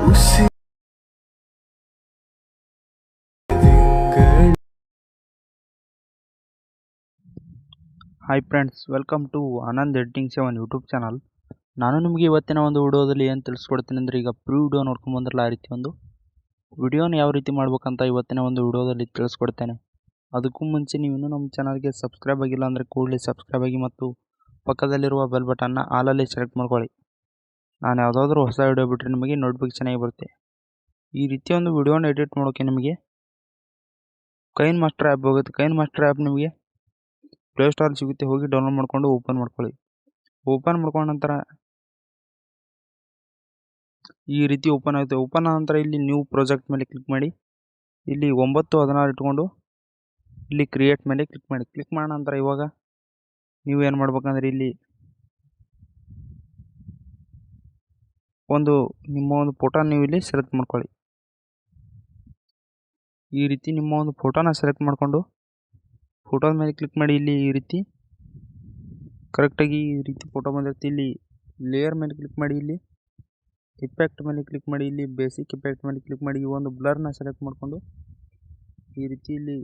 Hi friends, welcome to Anand editing seven YouTube channel. ನಾನು ನಿಮಗೆ ಇವತ್ತಿನ ಒಂದು ವಿಡಿಯೋದಲ್ಲಿ ಏನು ತಿಳಿಸ್ಕೊಡ್ತೀನಿ ಅಂದರೆ, ಈಗ ಪ್ರೀ ವಿಡಿಯೋ ನೋಡ್ಕೊಂಡು ಬಂದ್ರಲ್ಲ, ಆ ರೀತಿ ಒಂದು ವಿಡಿಯೋನ ಯಾವ ರೀತಿ ಮಾಡ್ಬೇಕಂತ ಇವತ್ತಿನ ಒಂದು ವಿಡಿಯೋದಲ್ಲಿ ತಿಳಿಸ್ಕೊಡ್ತೇನೆ. ಅದಕ್ಕೂ ಮುಂಚೆ ನೀವು ಇನ್ನೂ ನಮ್ಮ ಚಾನಲ್ಗೆ ಸಬ್ಸ್ಕ್ರೈಬ್ ಆಗಿಲ್ಲ ಅಂದರೆ ಕೂಡಲೇ ಸಬ್ಸ್ಕ್ರೈಬ್ ಆಗಿ ಮತ್ತು ಪಕ್ಕದಲ್ಲಿರುವ ಬೆಲ್ ಬಟನ್ನ ಆಲಲ್ಲಿ ಸೆಲೆಕ್ಟ್ ಮಾಡ್ಕೊಳ್ಳಿ. ನಾನು ಯಾವುದಾದ್ರೂ ಹೊಸ ವಿಡಿಯೋ ಬಿಟ್ಟರೆ ನಿಮಗೆ ನೋಟಿಫಿಕೇಶನ್ ಆಗಿ ಬರುತ್ತೆ. ಈ ರೀತಿ ಒಂದು ವಿಡಿಯೋನ ಎಡಿಟ್ ಮಾಡೋಕ್ಕೆ ನಿಮಗೆ ಕೈನ್ಮಾಸ್ಟರ್ ಆ್ಯಪ್ ಹೋಗುತ್ತೆ. ಕೈನ್ಮಾಸ್ಟರ್ ಆ್ಯಪ್ ನಿಮಗೆ ಪ್ಲೇಸ್ಟೋರ್ ಸಿಗುತ್ತೆ, ಹೋಗಿ ಡೌನ್ಲೋಡ್ ಮಾಡಿಕೊಂಡು ಓಪನ್ ಮಾಡ್ಕೊಳ್ಳಿ. ಓಪನ್ ಮಾಡ್ಕೊಂಡ ನಂತರ ಈ ರೀತಿ ಓಪನ್ ಆಗುತ್ತೆ. ಓಪನ್ ಆದ ನಂತರ ಇಲ್ಲಿ ನ್ಯೂ ಪ್ರಾಜೆಕ್ಟ್ ಮೇಲೆ ಕ್ಲಿಕ್ ಮಾಡಿ. ಇಲ್ಲಿ 9/16 ಇಟ್ಕೊಂಡು ಇಲ್ಲಿ ಕ್ರಿಯೇಟ್ ಮೇಲೆ ಕ್ಲಿಕ್ ಮಾಡಿ. ಕ್ಲಿಕ್ ಮಾಡಿದ ನಂತರ ಇವಾಗ ನೀವು ಏನು ಮಾಡ್ಬೇಕಂದ್ರೆ, ಇಲ್ಲಿ ನಿಮ್ಮ ಒಂದು ಫೋಟೋ ನೀವು ಇಲ್ಲಿ ಸೆಲೆಕ್ಟ್ ಮಾಡ್ಕೊಳ್ಳಿ. ಈ ರೀತಿ ನಿಮ್ಮ ಒಂದು ಫೋಟೋನ ಸೆಲೆಕ್ಟ್ ಮಾಡಿಕೊಂಡು ಫೋಟೋದ ಮೇಲೆ ಕ್ಲಿಕ್ ಮಾಡಿ. ಇಲ್ಲಿ ಈ ರೀತಿ ಕರೆಕ್ಟಾಗಿ ಈ ರೀತಿ ಫೋಟೋ ಬಂದಿರುತ್ತೆ. ಇಲ್ಲಿ ಲೇಯರ್ ಮೇಲೆ ಕ್ಲಿಕ್ ಮಾಡಿ, ಇಲ್ಲಿ ಇಫೆಕ್ಟ್ ಮೇಲೆ ಕ್ಲಿಕ್ ಮಾಡಿ, ಇಲ್ಲಿ ಬೇಸಿಕ್ ಇಫೆಕ್ಟ್ ಮೇಲೆ ಕ್ಲಿಕ್ ಮಾಡಿ. ಈ ಒಂದು ಬ್ಲರ್ನ ಸೆಲೆಕ್ಟ್ ಮಾಡಿಕೊಂಡು ಈ ರೀತಿ ಇಲ್ಲಿ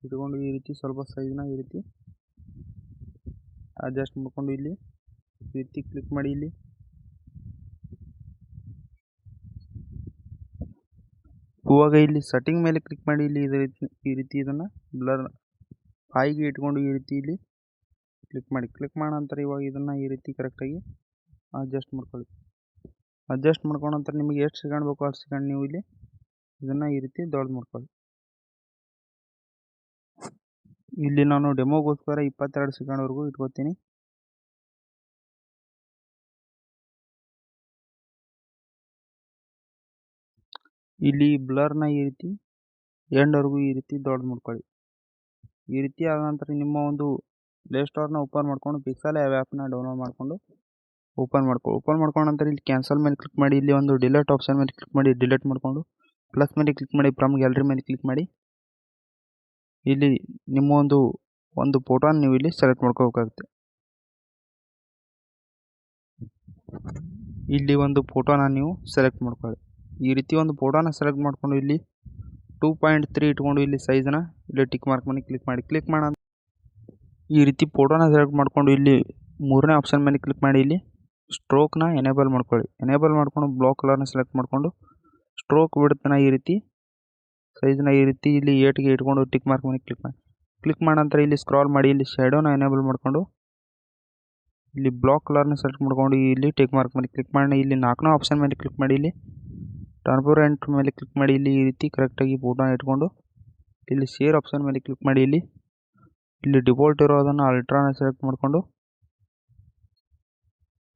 ಇಟ್ಕೊಂಡು ಈ ರೀತಿ ಸ್ವಲ್ಪ ಸೈಜ್ನ ಈ ರೀತಿ ಅಡ್ಜಸ್ಟ್ ಮಾಡಿಕೊಂಡು ಇಲ್ಲಿ ಈ ರೀತಿ ಕ್ಲಿಕ್ ಮಾಡಿ. ಇಲ್ಲಿ ಇವಾಗ ಇಲ್ಲಿ ಸೆಟ್ಟಿಂಗ್ ಮೇಲೆ ಕ್ಲಿಕ್ ಮಾಡಿ. ಇಲ್ಲಿ ಈ ರೀತಿ ಇದನ್ನು ಬ್ಲರ್ ಹಾಯಿಗೆ ಇಟ್ಕೊಂಡು ಈ ರೀತಿ ಇಲ್ಲಿ ಕ್ಲಿಕ್ ಮಾಡಿ. ಕ್ಲಿಕ್ ಮಾಡೋ ನಂತರ ಇವಾಗ ಇದನ್ನು ಈ ರೀತಿ ಕರೆಕ್ಟಾಗಿ ಅಡ್ಜಸ್ಟ್ ಮಾಡ್ಕೊಳ್ಳಿ. ಅಡ್ಜಸ್ಟ್ ಮಾಡ್ಕೊಂಡ ನಂತರ ನಿಮಗೆ ಎಷ್ಟು ಸೆಕೆಂಡ್ ಬೇಕೋ ಅಷ್ಟು ಸೆಕೆಂಡ್ ನೀವು ಇಲ್ಲಿ ಇದನ್ನು ಈ ರೀತಿ ದೊಡ್ಡ ಮಾಡ್ಕೊಳ್ಳಿ. ಇಲ್ಲಿ ನಾನು ಡೆಮೋಗೋಸ್ಕರ 22 ಸೆಕೆಂಡ್ವರೆಗೂ ಇಟ್ಕೋತೀನಿ. ಇಲ್ಲಿ ಬ್ಲರ್ನ ಈ ರೀತಿ ಎಂಡ್ವರೆಗೂ ಈ ರೀತಿ ದೊಡ್ಡ ಮಾಡ್ಕೊಳ್ಳಿ. ಈ ರೀತಿ ಆದ ನಂತರ ನಿಮ್ಮ ಒಂದು ಪ್ಲೇಸ್ಟೋರ್ನ ಓಪನ್ ಮಾಡ್ಕೊಂಡು ಪಿಕ್ಸೆಲ್ ಆ್ಯಪ್ನ ಡೌನ್ಲೋಡ್ ಮಾಡಿಕೊಂಡು ಓಪನ್ ಮಾಡ್ಕೊಂಡ ನಂತರ ಇಲ್ಲಿ ಕ್ಯಾನ್ಸಲ್ ಮೇಲೆ ಕ್ಲಿಕ್ ಮಾಡಿ. ಇಲ್ಲಿ ಒಂದು ಡಿಲೀಟ್ ಆಪ್ಷನ್ ಮೇಲೆ ಕ್ಲಿಕ್ ಮಾಡಿ, ಡಿಲೀಟ್ ಮಾಡಿಕೊಂಡು ಪ್ಲಸ್ ಮೇಲೆ ಕ್ಲಿಕ್ ಮಾಡಿ, ಫ್ರಮ್ ಗ್ಯಾಲರಿ ಮೇಲೆ ಕ್ಲಿಕ್ ಮಾಡಿ. ಇಲ್ಲಿ ನಿಮ್ಮ ಒಂದು ಫೋಟೋನ ನೀವು ಇಲ್ಲಿ ಸೆಲೆಕ್ಟ್ ಮಾಡ್ಕೋಬೇಕಾಗುತ್ತೆ. ಇಲ್ಲಿ ಒಂದು ಫೋಟೋನ ನೀವು ಸೆಲೆಕ್ಟ್ ಮಾಡ್ಕೊಳ್ಳಿ. ಈ ರೀತಿ ಒಂದು ಫೋಟೋನ ಸೆಲೆಕ್ಟ್ ಮಾಡಿಕೊಂಡು ಇಲ್ಲಿ 2.3 ಇಟ್ಕೊಂಡು ಇಲ್ಲಿ ಸೈಜ್ನ ಇಲ್ಲಿ ಟಿಕ್ ಮಾರ್ಕ್ ಮಾಡಿ ಕ್ಲಿಕ್ ಮಾಡಿ. ಕ್ಲಿಕ್ ಮಾಡ ಈ ರೀತಿ ಫೋಟೋನ ಸೆಲೆಕ್ಟ್ ಮಾಡಿಕೊಂಡು ಇಲ್ಲಿ 3ನೇ ಆಪ್ಷನ್ ಮೇಲೆ ಕ್ಲಿಕ್ ಮಾಡಿ. ಇಲ್ಲಿ ಸ್ಟ್ರೋಕ್ನ ಎನೇಬಲ್ ಮಾಡ್ಕೊಳ್ಳಿ. ಎನೇಬಲ್ ಮಾಡ್ಕೊಂಡು ಬ್ಲಾಕ್ ಕಲರ್ನ ಸೆಲೆಕ್ಟ್ ಮಾಡಿಕೊಂಡು ಸ್ಟ್ರೋಕ್ ಬಿಡುತ್ತನ ಈ ರೀತಿ ಸೈಜ್ನ ಈ ರೀತಿ ಇಲ್ಲಿ 8ಗೆ ಇಟ್ಕೊಂಡು ಟಿಕ್ ಮಾರ್ಕ್ ಮಾಡಿ ಕ್ಲಿಕ್ ಮಾಡಿ. ಕ್ಲಿಕ್ ಮಾಡೋ ನಂತರ ಇಲ್ಲಿ ಸ್ಕ್ರಾಲ್ ಮಾಡಿ, ಇಲ್ಲಿ ಶ್ಯಾಡೋನ ಎನೇಬಲ್ ಮಾಡಿಕೊಂಡು ಇಲ್ಲಿ ಬ್ಲಾಕ್ ಕಲರ್ನ ಸೆಲೆಕ್ಟ್ ಮಾಡ್ಕೊಂಡು ಇಲ್ಲಿ ಟಿಕ್ ಮಾರ್ಕ್ ಮಾಡಿ ಕ್ಲಿಕ್ ಮಾಡಿ. ಇಲ್ಲಿ 4ನೇ ಆಪ್ಷನ್ ಮೇಲೆ ಕ್ಲಿಕ್ ಮಾಡಿ, ಇಲ್ಲಿ ಟ್ರಾನ್ಸ್ಪರೆಂಟ್ ಮೇಲೆ ಕ್ಲಿಕ್ ಮಾಡಿ. ಇಲ್ಲಿ ಈ ರೀತಿ ಕರೆಕ್ಟಾಗಿ ಫೋಟೋನ ಇಟ್ಕೊಂಡು ಇಲ್ಲಿ ಶೇರ್ ಆಪ್ಷನ್ ಮೇಲೆ ಕ್ಲಿಕ್ ಮಾಡಿ. ಇಲ್ಲಿ ಡಿಫಾಲ್ಟ್ ಇರೋದನ್ನು ಅಲ್ಟ್ರಾನ ಸೆಲೆಕ್ಟ್ ಮಾಡಿಕೊಂಡು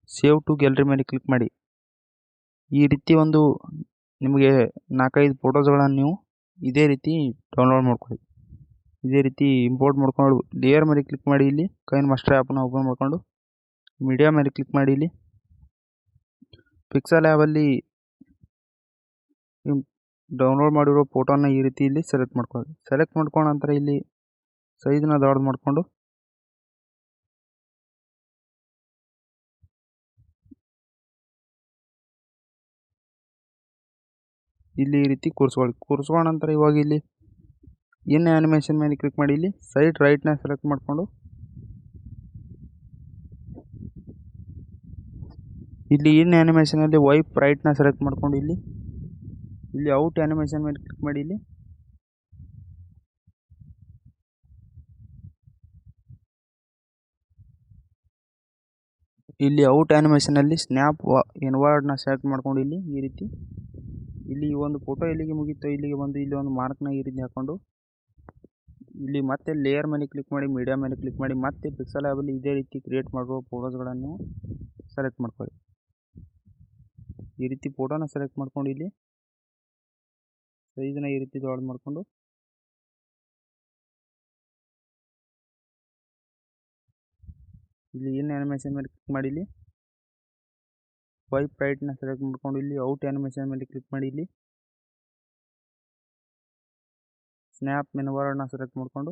ಸೇವ್ ಟು ಗ್ಯಾಲರಿ ಮೇಲೆ ಕ್ಲಿಕ್ ಮಾಡಿ. ಈ ರೀತಿ ಒಂದು ನಿಮಗೆ 4-5 ಫೋಟೋಸ್ಗಳನ್ನು ನೀವು ಇದೇ ರೀತಿ ಡೌನ್ಲೋಡ್ ಮಾಡ್ಕೊಳ್ಳಿ. ಇದೇ ರೀತಿ ಇಂಪೋರ್ಟ್ ಮಾಡ್ಕೊಂಡು ಲೇಯರ್ ಮೇಲೆ ಕ್ಲಿಕ್ ಮಾಡಿ. ಇಲ್ಲಿ ಕೈನ್ಮಾಸ್ಟರ್ ಆ್ಯಪನ್ನು ಓಪನ್ ಮಾಡಿಕೊಂಡು ಮೀಡಿಯಾ ಮೇಲೆ ಕ್ಲಿಕ್ ಮಾಡಿ. ಇಲ್ಲಿ ಪಿಕ್ಸೆಲ್ ಆ್ಯಪಲ್ಲಿ ಡೌನ್ಲೋಡ್ ಮಾಡಿರೋ ಫೋಟೋನ ಈ ರೀತಿ ಇಲ್ಲಿ ಸೆಲೆಕ್ಟ್ ಮಾಡ್ಕೊಳ್ಳಿ. ಸೆಲೆಕ್ಟ್ ಮಾಡ್ಕೊಂಡ ನಂತರ ಇಲ್ಲಿ ಸೈಜ್ನ ದೊಡ್ಡ ಮಾಡಿಕೊಂಡು ಇಲ್ಲಿ ಈ ರೀತಿ ಕೂರಿಸ್ಕೊಳ್ಳಿ. ಕೂರಿಸ್ಕೊಂಡ ನಂತರ ಇವಾಗ ಇಲ್ಲಿ ಇನ್ ಆ್ಯನಿಮೇಷನ್ ಮೇಲೆ ಕ್ಲಿಕ್ ಮಾಡಿ. ಇಲ್ಲಿ ಸೈಡ್ ರೈಟ್ನ ಸೆಲೆಕ್ಟ್ ಮಾಡಿಕೊಂಡು ಇಲ್ಲಿ ಇನ್ ಆ್ಯನಿಮೇಷನಲ್ಲಿ ವೈಪ್ ರೈಟ್ನ ಸೆಲೆಕ್ಟ್ ಮಾಡ್ಕೊಂಡು ಇಲ್ಲಿ ಔಟ್ ಆ್ಯನಿಮೇಷನ್ ಮೇಲೆ ಕ್ಲಿಕ್ ಮಾಡಿ. ಇಲ್ಲಿ ಔಟ್ ಆ್ಯನಿಮೇಷನಲ್ಲಿ ಸ್ನ್ಯಾಪ್ ಇನ್ವರ್ಡ್ನ ಸೆಲೆಕ್ಟ್ ಮಾಡ್ಕೊಂಡು ಇಲ್ಲಿ ಈ ರೀತಿ ಇಲ್ಲಿ ಒಂದು ಫೋಟೋ ಎಲ್ಲಿಗೆ ಮುಗೀತೋ ಇಲ್ಲಿಗೆ ಬಂದು ಇಲ್ಲಿ ಒಂದು ಮಾರ್ಕ್ನ ಈ ರೀತಿ ಹಾಕ್ಕೊಂಡು ಇಲ್ಲಿ ಮತ್ತೆ ಲೇಯರ್ ಮೇಲೆ ಕ್ಲಿಕ್ ಮಾಡಿ, ಮೀಡಿಯಾ ಮೇಲೆ ಕ್ಲಿಕ್ ಮಾಡಿ, ಮತ್ತೆ ಪಿಕ್ಸೆಲ್ ಆ್ಯಪಲ್ಲಿ ಇದೇ ರೀತಿ ಕ್ರಿಯೇಟ್ ಮಾಡುವ ಫೋಟೋಸ್ಗಳನ್ನು ಸೆಲೆಕ್ಟ್ ಮಾಡ್ಕೊಳ್ಳಿ. ಈ ರೀತಿ ಫೋಟೋನ ಸೆಲೆಕ್ಟ್ ಮಾಡ್ಕೊಂಡು ಇಲ್ಲಿ ಸೈಜ್ನ ಈ ರೀತಿ ದೊಡ್ಡ ಮಾಡಿಕೊಂಡು ಇಲ್ಲಿ ಇನ್ ಆ್ಯನಿಮೇಷನ್ ಮೇಲೆ ಕ್ಲಿಕ್ ಮಾಡಿ. ಇಲ್ಲಿ ವೈಪ್ ರೈಟ್ನ ಸೆಲೆಕ್ಟ್ ಮಾಡ್ಕೊಂಡು ಇಲ್ಲಿ ಔಟ್ ಆ್ಯನಿಮೇಷನ್ ಮೇಲೆ ಕ್ಲಿಕ್ ಮಾಡಿ. ಇಲ್ಲಿ ಸ್ನ್ಯಾಪ್ ಇನ್ವರ್ಡ್ನ ಸೆಲೆಕ್ಟ್ ಮಾಡಿಕೊಂಡು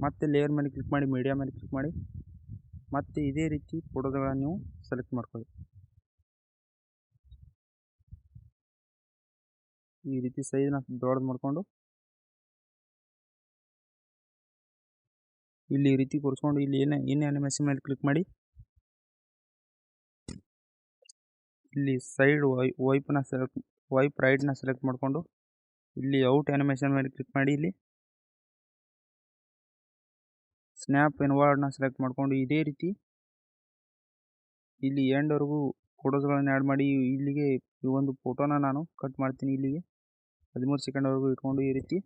ಮತ್ತೆ ಲೇಯರ್ ಮೇಲೆ ಕ್ಲಿಕ್ ಮಾಡಿ, ಮೀಡಿಯಾ ಮೇಲೆ ಕ್ಲಿಕ್ ಮಾಡಿ, ಮತ್ತು ಇದೇ ರೀತಿ ಫೋಟೋಗಳನ್ನು ನೀವು ಸೆಲೆಕ್ಟ್ ಮಾಡ್ಕೊಳ್ಳಿ. ಈ ರೀತಿ ಸೈಜ್ನ ದೊಡ್ಡದು ಮಾಡಿಕೊಂಡು ಇಲ್ಲಿ ಈ ರೀತಿ ಕೂರಿಸ್ಕೊಂಡು ಇಲ್ಲಿ ಏನೇ ಅನಿಮೇಷನ್ ಮೇಲೆ ಕ್ಲಿಕ್ ಮಾಡಿ ಇಲ್ಲಿ ಸೈಡ್ ವೈಪ್ ರೈಟ್ನ ಸೆಲೆಕ್ಟ್ ಮಾಡಿಕೊಂಡು ಇಲ್ಲಿ ಔಟ್ ಅನಿಮೇಷನ್ ಮೇಲೆ ಕ್ಲಿಕ್ ಮಾಡಿ ಇಲ್ಲಿ ಸ್ನ್ಯಾಪ್ ಇನ್ವರ್ಡ್ನ ಸೆಲೆಕ್ಟ್ ಮಾಡಿಕೊಂಡು ಇದೇ ರೀತಿ ಇಲ್ಲಿ ಎಂಡ್ವರೆಗೂ ಫೋಟೋಸ್ಗಳನ್ನು ಆ್ಯಡ್ ಮಾಡಿ ಇಲ್ಲಿಗೆ ಈ ಒಂದು ಫೋಟೋನ ನಾನು ಕಟ್ ಮಾಡ್ತೀನಿ. ಇಲ್ಲಿಗೆ 13 ಸೆಕೆಂಡ್ವರೆಗೂ ಇಟ್ಕೊಂಡು ಈ ರೀತಿ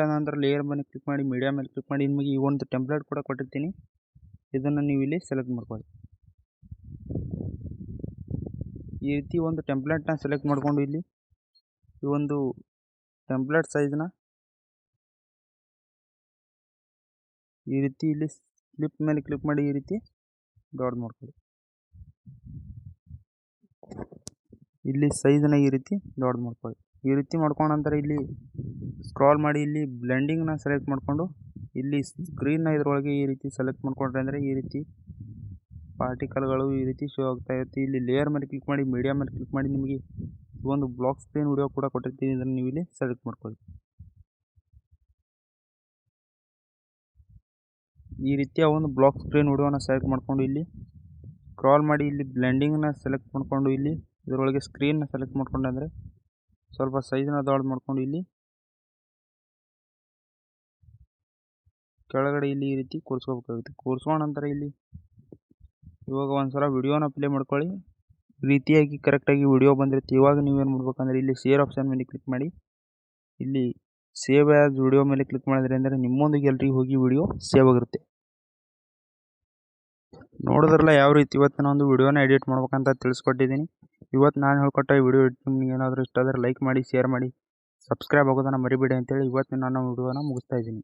ಆದ ನಂತರ ಲೇಯರ್ ಮೇಲೆ ಕ್ಲಿಕ್ ಮಾಡಿ ಮೀಡಿಯಾ ಮೇಲೆ ಕ್ಲಿಕ್ ಮಾಡಿ ನಿಮಗೆ ಈ ಒಂದು ಟೆಂಪ್ಲೇಟ್ ಕೂಡ ಕೊಟ್ಟಿರ್ತೀನಿ, ಇದನ್ನು ನೀವು ಇಲ್ಲಿ ಸೆಲೆಕ್ಟ್ ಮಾಡ್ಕೊಳ್ಳಿ. ಈ ರೀತಿ ಒಂದು ಟೆಂಪ್ಲೇಟ್ನ ಸೆಲೆಕ್ಟ್ ಮಾಡಿಕೊಂಡು ಇಲ್ಲಿ ಈ ಒಂದು ಟೆಂಪ್ಲೇಟ್ ಸೈಜ್ನ ಈ ರೀತಿ ಇಲ್ಲಿ ಸ್ಲಿಪ್ ಮೇಲೆ ಕ್ಲಿಕ್ ಮಾಡಿ ಈ ರೀತಿ ದೊಡ್ಡ ಮಾಡ್ಕೊಳ್ಳಿ. ಇಲ್ಲಿ ಸೈಜ್ನ ಈ ರೀತಿ ದೊಡ್ಡ ಮಾಡ್ಕೊಳ್ಳಿ. ಈ ರೀತಿ ಮಾಡ್ಕೊಂಡ ನಂತರ ಇಲ್ಲಿ ಸ್ಕ್ರಾಲ್ ಮಾಡಿ ಇಲ್ಲಿ ಬ್ಲೆಂಡಿಂಗ್ನ ಸೆಲೆಕ್ಟ್ ಮಾಡಿಕೊಂಡು ಇಲ್ಲಿ ಸ್ಕ್ರೀನ್ನ ಇದರೊಳಗೆ ಈ ರೀತಿ ಸೆಲೆಕ್ಟ್ ಮಾಡ್ಕೊಂಡ್ರೆ ಅಂದರೆ ಈ ರೀತಿ ಪಾರ್ಟಿಕಲ್ಗಳು ಈ ರೀತಿ ಶೋ ಆಗ್ತಾ ಇರುತ್ತೆ. ಇಲ್ಲಿ ಲೇಯರ್ ಮೇಲೆ ಕ್ಲಿಕ್ ಮಾಡಿ ಮೀಡಿಯಾ ಮೇಲೆ ಕ್ಲಿಕ್ ಮಾಡಿ ನಿಮಗೆ ಒಂದು ಬ್ಲಾಕ್ ಸ್ಕ್ರೀನ್ ವಿಡಿಯೋ ಕೂಡ ಕೊಟ್ಟಿರ್ತೀನಿ, ಇದನ್ನು ನೀವು ಇಲ್ಲಿ ಸೆಲೆಕ್ಟ್ ಮಾಡ್ಕೊಳ್ಳಿ. ಈ ರೀತಿಯ ಒಂದು ಬ್ಲಾಕ್ ಸ್ಕ್ರೀನ್ ವಿಡಿಯೋನ ಸೆಲೆಕ್ಟ್ ಮಾಡಿಕೊಂಡು ಇಲ್ಲಿ ಸ್ಕ್ರಾಲ್ ಮಾಡಿ ಇಲ್ಲಿ ಬ್ಲೆಂಡಿಂಗ್ನ ಸೆಲೆಕ್ಟ್ ಮಾಡಿಕೊಂಡು ಇಲ್ಲಿ ಇದರೊಳಗೆ ಸ್ಕ್ರೀನ್ನ ಸೆಲೆಕ್ಟ್ ಮಾಡ್ಕೊಂಡೆ ಅಂದರೆ ಸ್ವಲ್ಪ ಸೈಜ್ನ ದೊಡ್ಡ ಮಾಡ್ಕೊಂಡು ಇಲ್ಲಿ ಕೆಳಗಡೆ ಇಲ್ಲಿ ಈ ರೀತಿ ಕೂರಿಸ್ಕೋಬೇಕಾಗುತ್ತೆ. ಕೂರಿಸ್ಕೊಂಡ ನಂತರ ಇಲ್ಲಿ ಇವಾಗ ಒಂದ್ಸಲ ವಿಡಿಯೋನ ಪ್ಲೇ ಮಾಡ್ಕೊಳ್ಳಿ. ರೀತಿಯಾಗಿ ಕರೆಕ್ಟಾಗಿ ವಿಡಿಯೋ ಬಂದಿರುತ್ತೆ. ಇವಾಗ ನೀವೇನು ಮಾಡ್ಬೇಕಂದ್ರೆ ಇಲ್ಲಿ ಶೇರ್ ಆಪ್ಷನ್ ಮೇಲೆ ಕ್ಲಿಕ್ ಮಾಡಿ ಇಲ್ಲಿ ಸೇವ್ ಆ್ಯಸ್ ವಿಡಿಯೋ ಮೇಲೆ ಕ್ಲಿಕ್ ಮಾಡಿದ್ರೆ ಅಂದರೆ ನಿಮ್ಮೊಂದಿಗೆ ಎಲ್ರಿಗೂ ಹೋಗಿ ವಿಡಿಯೋ ಸೇವ್ ಆಗಿರುತ್ತೆ. ನೋಡಿದ್ರಲ್ಲ ಯಾವ ರೀತಿ ಇವತ್ತಿನ ಒಂದು ವಿಡಿಯೋನ ಎಡಿಟ್ ಮಾಡ್ಬೇಕಂತ ತಿಳಿಸ್ಕೊಟ್ಟಿದ್ದೀನಿ. ಇವತ್ತು ನಾನು ಹೇಳ್ಕೊಟ್ಟ ಈ ವಿಡಿಯೋ ಎಡಿಟಿಂಗ್ ಏನಾದರೂ ಇಷ್ಟ ಆದರೆ ಲೈಕ್ ಮಾಡಿ, ಶೇರ್ ಮಾಡಿ, ಸಬ್ಸ್ಕ್ರೈಬ್ ಆಗೋದನ್ನು ಮರಿಬೇಡಿ ಅಂತೇಳಿ ಇವತ್ತು ನಾನು ವಿಡಿಯೋನ ಮುಗಿಸ್ತಾ ಇದ್ದೀನಿ.